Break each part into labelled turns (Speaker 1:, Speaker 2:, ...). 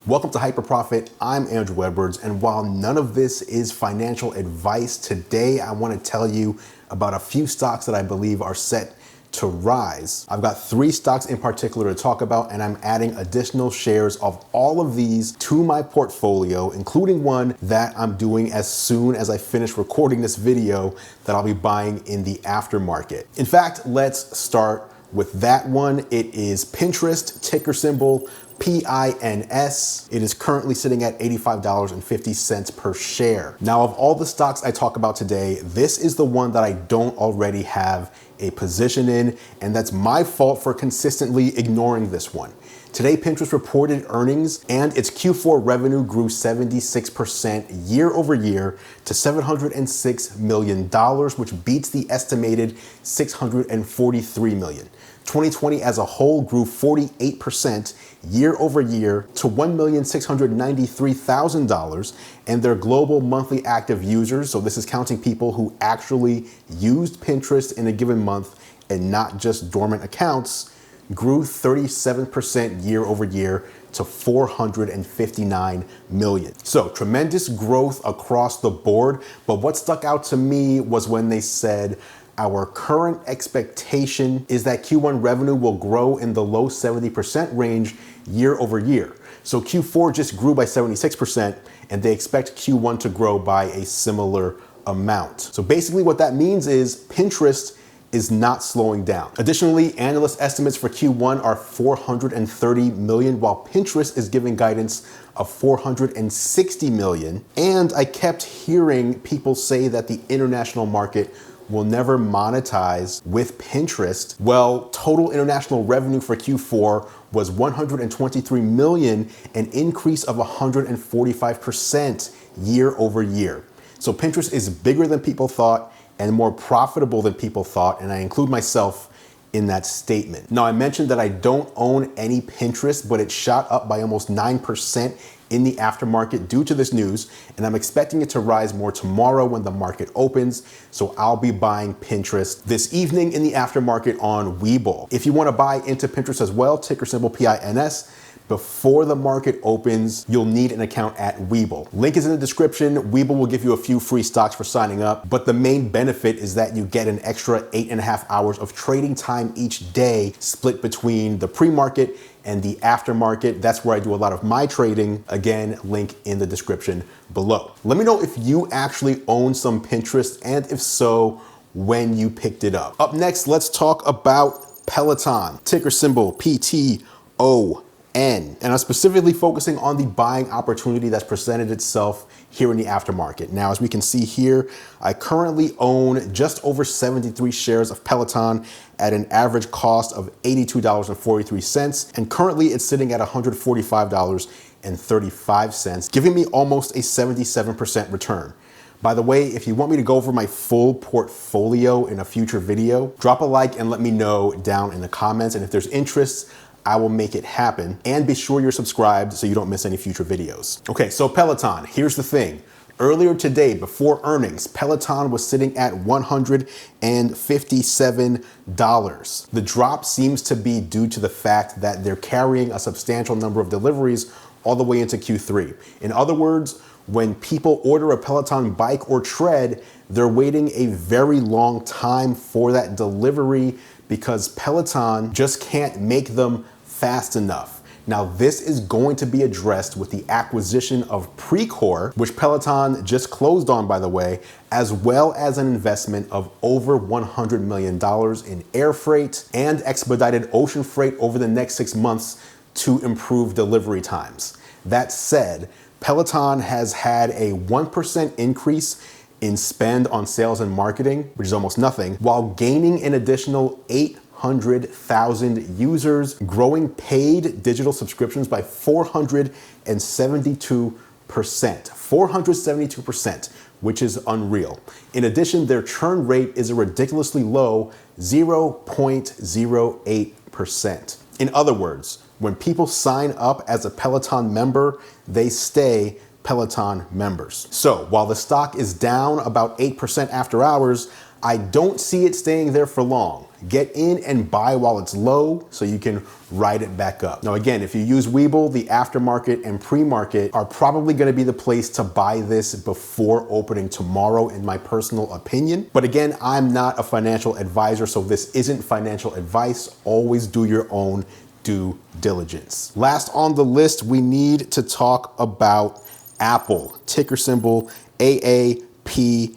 Speaker 1: Welcome to Hyper Profit. I'm Andrew Edwards, and while none of this is financial advice, today I want to tell you about a few stocks that I believe are set to rise. I've got 3 stocks in particular to talk about, and I'm adding additional shares of all of these to my portfolio, including one that I'm doing as soon as I finish recording this video that I'll be buying in the aftermarket. In fact, let's start with that one. It is Pinterest, ticker symbol PINS. It is currently sitting at $85.50 per share. Now, of all the stocks I talk about today, this is the one that I don't already have a position in, and that's my fault for consistently ignoring this one. Today, Pinterest reported earnings and its Q4 revenue grew 76% year over year to $706 million, which beats the estimated $643 million. 2020 as a whole grew 48% year over year to $1,693,000, and their global monthly active users, so this is counting people who actually used Pinterest in a given month and not just dormant accounts, grew 37% year over year to 459 million. So tremendous growth across the board, but what stuck out to me was when they said, our current expectation is that Q1 revenue will grow in the low 70% range year over year. So Q4 just grew by 76%, and they expect Q1 to grow by a similar amount. So basically what that means is Pinterest is not slowing down. Additionally, analyst estimates for Q1 are 430 million, while Pinterest is giving guidance of 460 million. And I kept hearing people say that the international market will never monetize with Pinterest. Well, total international revenue for Q4 was 123 million, an increase of 145% year over year. So Pinterest is bigger than people thought and more profitable than people thought, and I include myself in that statement. Now, I mentioned that I don't own any Pinterest, but it shot up by almost 9% in the aftermarket due to this news, and I'm expecting it to rise more tomorrow when the market opens, so I'll be buying Pinterest this evening in the aftermarket on Webull. If you want to buy into Pinterest as well, ticker symbol PINS, before the market opens, you'll need an account at Webull. Link is in the description. Webull will give you a few free stocks for signing up, but the main benefit is that you get an extra 8.5 hours of trading time each day, split between the pre-market and the aftermarket. That's where I do a lot of my trading. Again, link in the description below. Let me know if you actually own some Pinterest, and if so, when you picked it up. Up next, let's talk about Peloton, ticker symbol PTON. And I'm specifically focusing on the buying opportunity that's presented itself here in the aftermarket. Now, as we can see here, I currently own just over 73 shares of Peloton at an average cost of $82.43. And currently it's sitting at $145.35, giving me almost a 77% return. By the way, if you want me to go over my full portfolio in a future video, drop a like and let me know down in the comments. And if there's interest, I will make it happen. And be sure you're subscribed so you don't miss any future videos. Okay, so Peloton, here's the thing. Earlier today, before earnings, Peloton was sitting at $157. The drop seems to be due to the fact that they're carrying a substantial number of deliveries all the way into Q3. In other words, when people order a Peloton bike or tread, they're waiting a very long time for that delivery because Peloton just can't make them fast enough. Now, this is going to be addressed with the acquisition of Precor, which Peloton just closed on, by the way, as well as an investment of over $100 million in air freight and expedited ocean freight over the next 6 months to improve delivery times. That said, Peloton has had a 1% increase in spend on sales and marketing, which is almost nothing, while gaining an additional 800,000 users, growing paid digital subscriptions by 472%. 472%, which is unreal. In addition, their churn rate is a ridiculously low 0.08%. In other words, when people sign up as a Peloton member, they stay Peloton members. So while the stock is down about 8% after hours, I don't see it staying there for long. get in and buy while it's low so you can ride it back up. Now again, if you use Webull, the aftermarket and pre-market are probably gonna be the place to buy this before opening tomorrow, in my personal opinion. But again, I'm not a financial advisor, so this isn't financial advice. Always do your own due diligence. Last on the list, we need to talk about Apple, ticker symbol AAPL.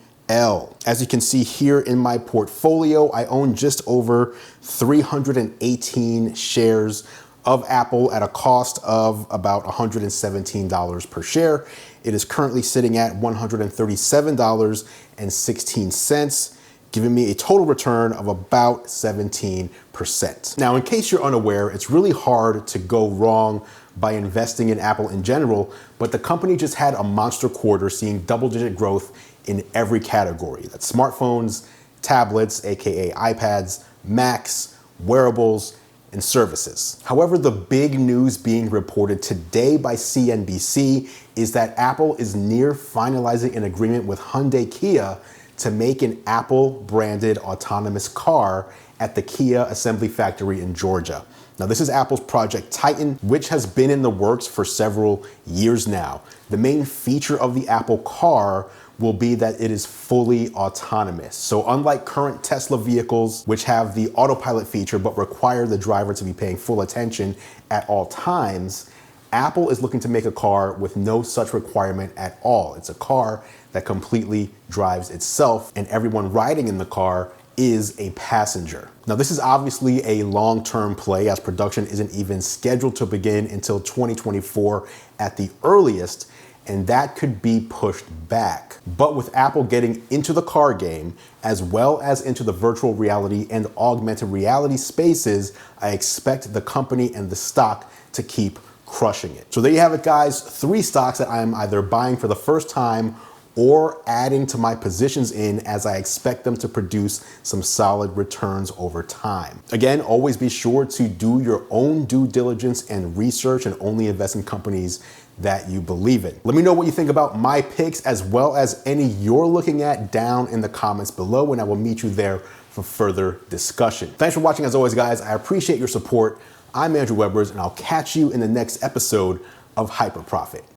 Speaker 1: As you can see here in my portfolio, I own just over 318 shares of Apple at a cost of about $117 per share. It is currently sitting at $137.16, giving me a total return of about 17%. Now, in case you're unaware, it's really hard to go wrong by investing in Apple in general, but the company just had a monster quarter, seeing double-digit growth in every category. That's smartphones, tablets, aka iPads, Macs, wearables, and services. However, the big news being reported today by CNBC is that Apple is near finalizing an agreement with Hyundai Kia to make an Apple-branded autonomous car at the Kia assembly factory in Georgia. Now, this is Apple's Project Titan, which has been in the works for several years now. The main feature of the Apple car will be that it is fully autonomous. So unlike current Tesla vehicles, which have the autopilot feature but require the driver to be paying full attention at all times, Apple is looking to make a car with no such requirement at all. It's a car that completely drives itself, and everyone riding in the car is a passenger. Now, this is obviously a long-term play, as production isn't even scheduled to begin until 2024 at the earliest, and that could be pushed back. But with Apple getting into the car game, as well as into the virtual reality and augmented reality spaces, I expect the company and the stock to keep crushing it. So there you have it, guys. 3 stocks that I'm either buying for the first time or adding to my positions in, as I expect them to produce some solid returns over time. Again, always be sure to do your own due diligence and research, and only invest in companies that you believe in. Let me know what you think about my picks, as well as any you're looking at, down in the comments below, and I will meet you there for further discussion. Thanks for watching as always, guys. I appreciate your support. I'm Andrew Webbers, and I'll catch you in the next episode of Hyper Profit.